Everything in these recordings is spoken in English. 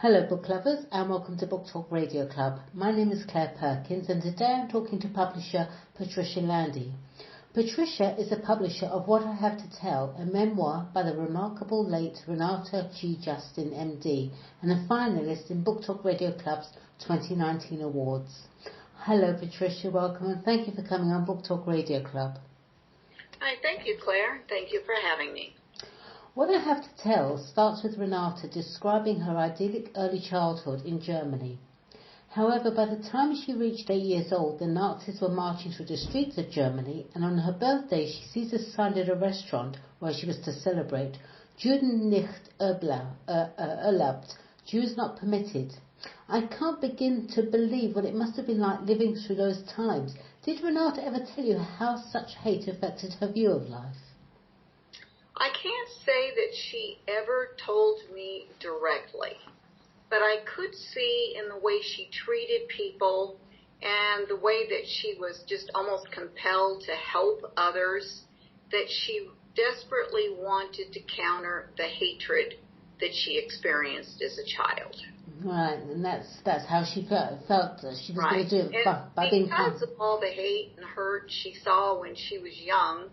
Hello book lovers and welcome to Book Talk Radio Club. My name is Claire Perkins and today I'm talking to publisher Patricia Landy. Patricia is a publisher of What I Have to Tell, a memoir by the remarkable late Renata G. Justin MD and a finalist in Book Talk Radio Club's 2019 awards. Hello Patricia, welcome and thank you for coming on Book Talk Radio Club. Hi, thank you Claire. Thank you for having me. What I Have to Tell starts with Renata describing her idyllic early childhood in Germany. However, by the time she reached 8 years old, the Nazis were marching through the streets of Germany, and on her birthday she sees a sign at a restaurant where she was to celebrate, Juden nicht erlaubt, Jews not permitted. I can't begin to believe what it must have been like living through those times. Did Renata ever tell you how such hate affected her view of life? I can't say that she ever told me directly, but I could see in the way she treated people and the way that she was just almost compelled to help others, that she desperately wanted to counter the hatred that she experienced as a child. Right, and that's how she felt that she was going to do it by being because of all the hate and hurt she saw when she was young.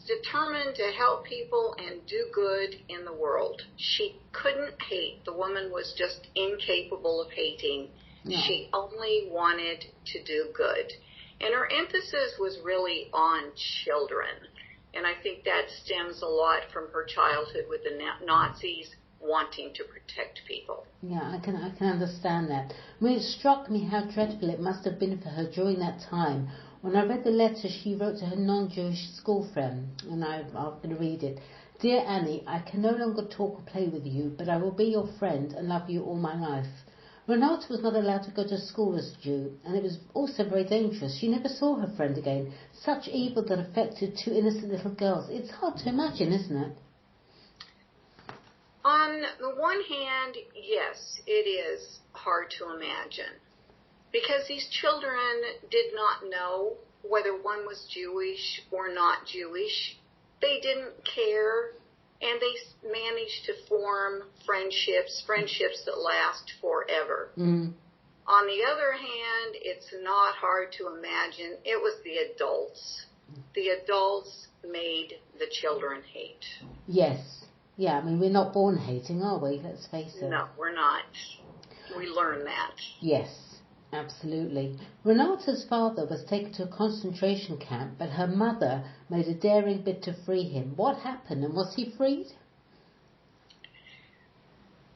Determined to help people and do good in the world. She couldn't hate. The woman was just incapable of hating. No. She only wanted to do good. And her emphasis was really on children. And I think that stems a lot from her childhood with the Nazis wanting to protect people. Yeah, I can understand that. I mean, it struck me how dreadful it must have been for her during that time. When I read the letter she wrote to her non-Jewish school friend, and I'm going to read it. Dear Annie, I can no longer talk or play with you, but I will be your friend and love you all my life. Renata was not allowed to go to school as a Jew, and it was also very dangerous. She never saw her friend again. Such evil that affected two innocent little girls. It's hard to imagine, isn't it? On the one hand, yes, it is hard to imagine. Because these children did not know whether one was Jewish or not Jewish. They didn't care, and they managed to form friendships that last forever. On the other hand, it's not hard to imagine. It was the adults. The adults made the children hate. Yes. Yeah, I mean, we're not born hating, are we? Let's face it. No, we're not. We learn that. Yes. Absolutely. Renata's father was taken to a concentration camp, but her mother made a daring bid to free him. What happened, and was he freed?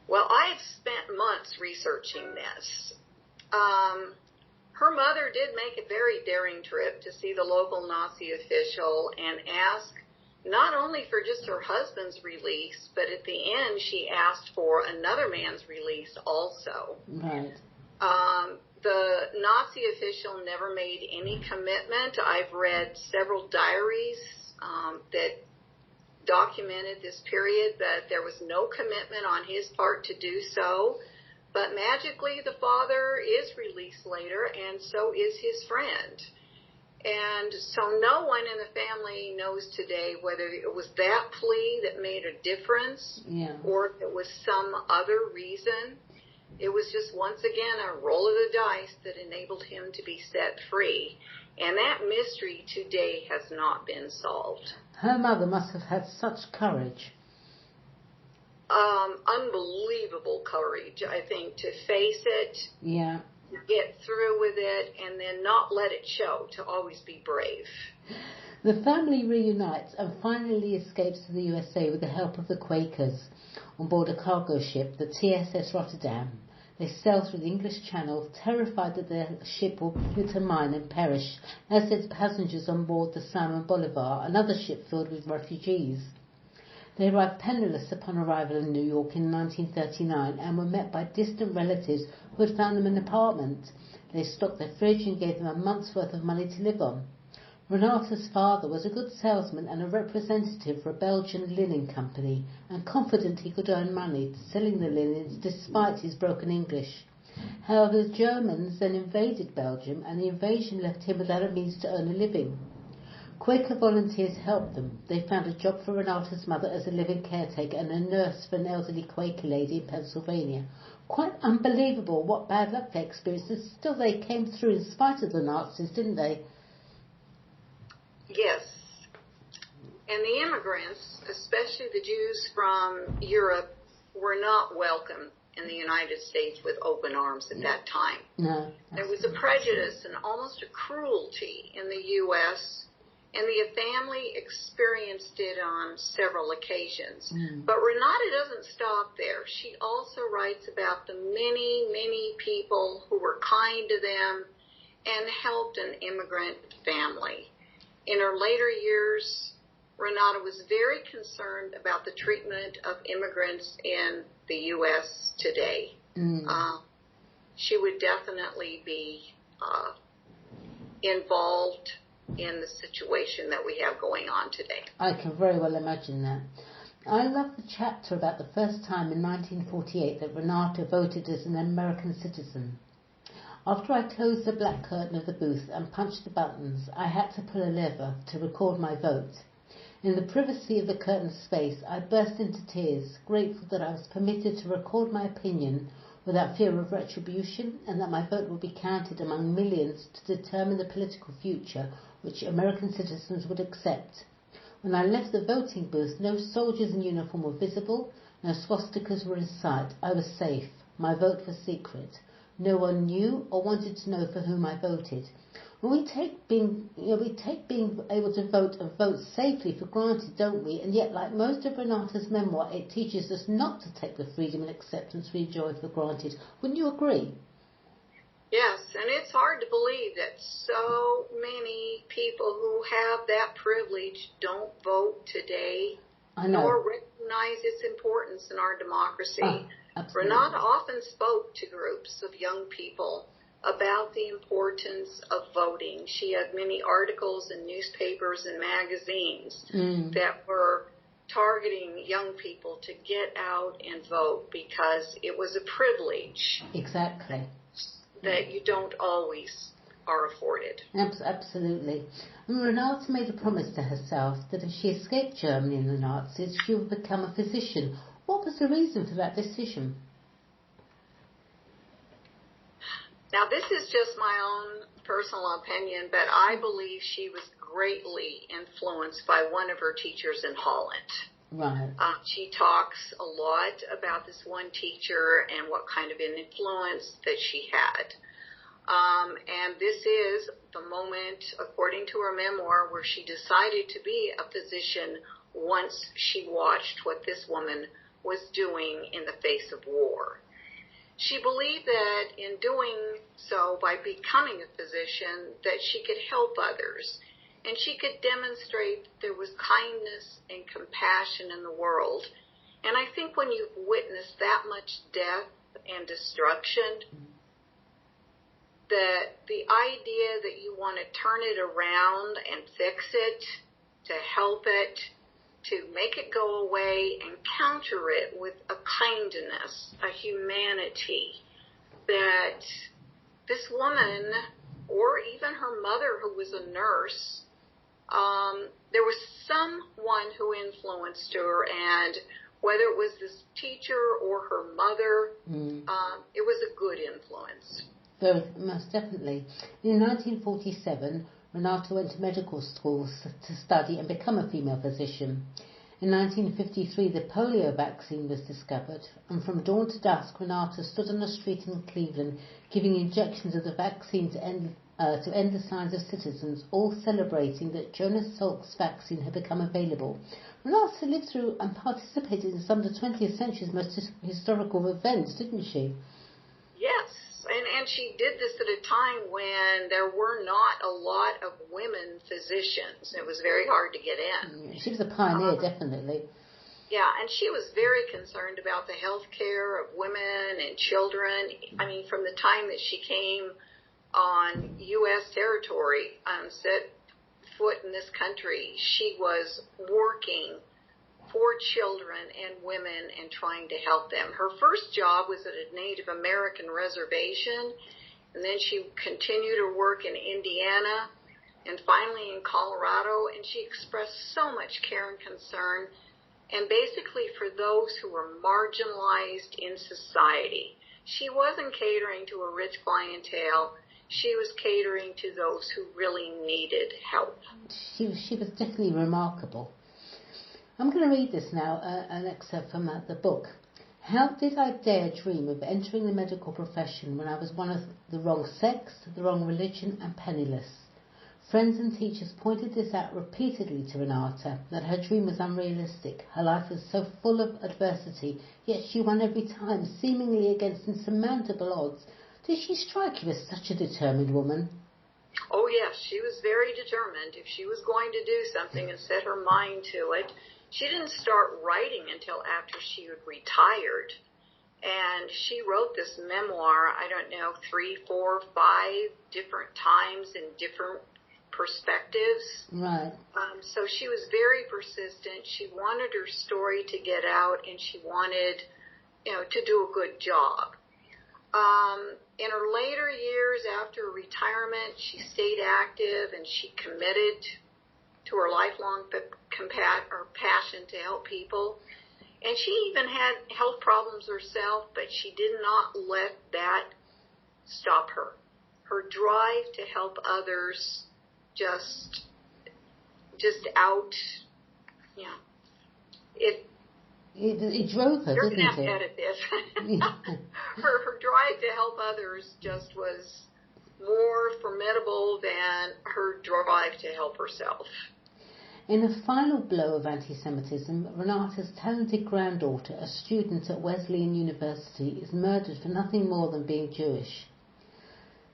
Well, I had spent months researching this. Her mother did make a very daring trip to see the local Nazi official and ask not only for just her husband's release, but at the end she asked for another man's release also. Right. The Nazi official never made any commitment. I've read several diaries that documented this period, but there was no commitment on his part to do so. But magically, the father is released later, and so is his friend. And so no one in the family knows today whether it was that plea that made a difference or if it was some other reason. It was just, once again, a roll of the dice that enabled him to be set free. And that mystery today has not been solved. Her mother must have had such courage. Unbelievable courage, I think, to face it, get through with it, and then not let it show, to always be brave. The family reunites and finally escapes to the USA with the help of the Quakers on board a cargo ship, the TSS Rotterdam. They sail through the English Channel, terrified that their ship will hit a mine and perish, as its passengers on board the Simon Bolivar, another ship filled with refugees. They arrived penniless upon arrival in New York in 1939 and were met by distant relatives who had found them an apartment. They stocked their fridge and gave them a month's worth of money to live on. Renata's father was a good salesman and a representative for a Belgian linen company, and confident he could earn money selling the linens despite his broken English. However, the Germans then invaded Belgium, and the invasion left him without a means to earn a living. Quaker volunteers helped them. They found a job for Renata's mother as a living caretaker and a nurse for an elderly Quaker lady in Pennsylvania. Quite unbelievable what bad luck they experienced. Still, they came through in spite of the Nazis, didn't they? Yes. And the immigrants, especially the Jews from Europe, were not welcome in the United States with open arms at that time. No. There was a prejudice and almost a cruelty in the U.S., and the family experienced it on several occasions. But Renata doesn't stop there. She also writes about the many, many people who were kind to them and helped an immigrant family. In her later years, Renata was very concerned about the treatment of immigrants in the U.S. today. She would definitely be involved in the situation that we have going on today. I can very well imagine that. I love the chapter about the first time in 1948 that Renata voted as an American citizen. After I closed the black curtain of the booth and punched the buttons, I had to pull a lever to record my vote. In the privacy of the curtained space, I burst into tears, grateful that I was permitted to record my opinion without fear of retribution, and that my vote would be counted among millions to determine the political future which American citizens would accept. When I left the voting booth, no soldiers in uniform were visible, no swastikas were in sight. I was safe. My vote was secret. No one knew or wanted to know for whom I voted. We take being able to vote safely for granted, don't we? And yet, like most of Renata's memoir, it teaches us not to take the freedom and acceptance we enjoy for granted. Wouldn't you agree? Yes, and it's hard to believe that so many people who have that privilege don't vote today, nor recognize its importance in our democracy. Renata often spoke to groups of young people about the importance of voting. She had many articles in newspapers and magazines that were targeting young people to get out and vote because it was a privilege. Exactly. That you don't always are afforded. Absolutely. And Renata made a promise to herself that if she escaped Germany and the Nazis, she would become a physician. What was the reason for that decision? Now, this is just my own personal opinion, but I believe she was greatly influenced by one of her teachers in Holland. Right. She talks a lot about this one teacher and what kind of an influence that she had. And this is the moment, according to her memoir, where she decided to be a physician once she watched what this woman was doing in the face of war. She believed that in doing so, by becoming a physician, that she could help others, and she could demonstrate that there was kindness and compassion in the world. And I think when you've witnessed that much death and destruction, that the idea that you want to turn it around and fix it, to help it, to make it go away and counter it with a kindness, a humanity, that this woman, or even her mother who was a nurse, there was someone who influenced her, and whether it was this teacher or her mother, it was a good influence. Very, most definitely. In 1947, Renata went to medical school to study and become a female physician. In 1953, the polio vaccine was discovered, and from dawn to dusk, Renata stood on a street in Cleveland giving injections of the vaccine to end the signs of citizens, all celebrating that Jonas Salk's vaccine had become available. Renata lived through and participated in some of the 20th century's most historical events, didn't she? Yes. And she did this at a time when there were not a lot of women physicians. It was very hard to get in. She was a pioneer, definitely. Yeah, and she was very concerned about the health care of women and children. I mean, from the time that she came on U.S. territory, set foot in this country, she was working for children and women and trying to help them. Her first job was at a Native American reservation, and then she continued her work in Indiana, and finally in Colorado, and she expressed so much care and concern, and basically for those who were marginalized in society. She wasn't catering to a rich clientele. She was catering to those who really needed help. She was definitely remarkable. I'm going to read this now, an excerpt from the book. How did I dare dream of entering the medical profession when I was one of the wrong sex, the wrong religion, and penniless? Friends and teachers pointed this out repeatedly to Renata, that her dream was unrealistic. Her life was so full of adversity, yet she won every time, seemingly against insurmountable odds. Did she strike you as such a determined woman? Oh, yes, she was very determined. If she was going to do something and set her mind to it, she didn't start writing until after she had retired. And she wrote this memoir, I don't know, 3, 4, 5 different times in different perspectives. Right. So she was very persistent. She wanted her story to get out, and she wanted, to do a good job. In her later years after retirement, she stayed active and she committed to her lifelong passion to help people. And she even had health problems herself, but she did not let that stop her. Her drive to help others just out, It drove her, you're didn't going to have it? to edit this. Her drive to help others just was more formidable than her drive to help herself. In a final blow of anti-Semitism, Renata's talented granddaughter, a student at Wesleyan University, is murdered for nothing more than being Jewish.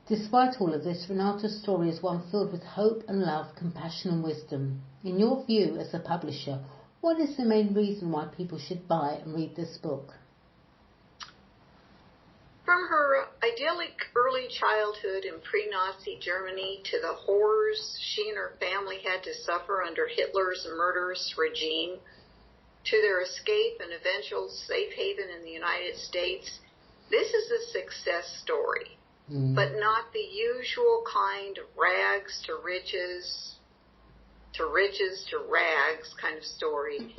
Despite all of this, Renata's story is one filled with hope and love, compassion and wisdom. In your view as a publisher, what is the main reason why people should buy and read this book? From her idyllic early childhood in pre-Nazi Germany to the horrors she and her family had to suffer under Hitler's murderous regime, to their escape and eventual safe haven in the United States, this is a success story, but not the usual kind of rags to riches to rags kind of story.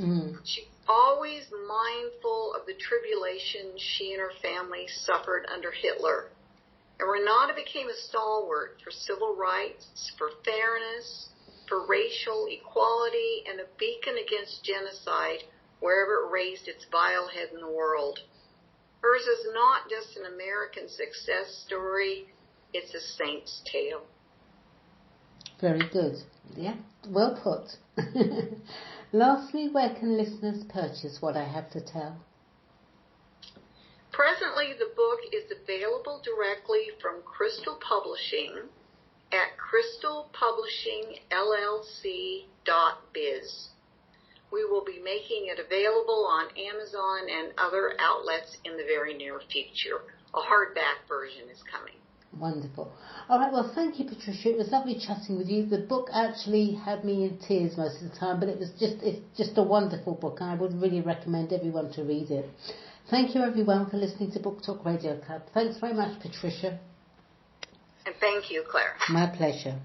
She's always mindful of the tribulation she and her family suffered under Hitler. And Renata became a stalwart for civil rights, for fairness, for racial equality, and a beacon against genocide wherever it raised its vile head in the world. Hers is not just an American success story, it's a saint's tale. Very good. Yeah, well put. Lastly, where can listeners purchase What I Have to Tell? Presently, the book is available directly from Crystal Publishing at crystalpublishingllc.biz. We will be making it available on Amazon and other outlets in the very near future. A hardback version is coming. Wonderful. All right, well, thank you, Patricia. It was lovely chatting with you. The book actually had me in tears most of the time, but it's just a wonderful book, and I would really recommend everyone to read it. Thank you, everyone, for listening to Book Talk Radio Club. Thanks very much, Patricia. And thank you, Claire. My pleasure.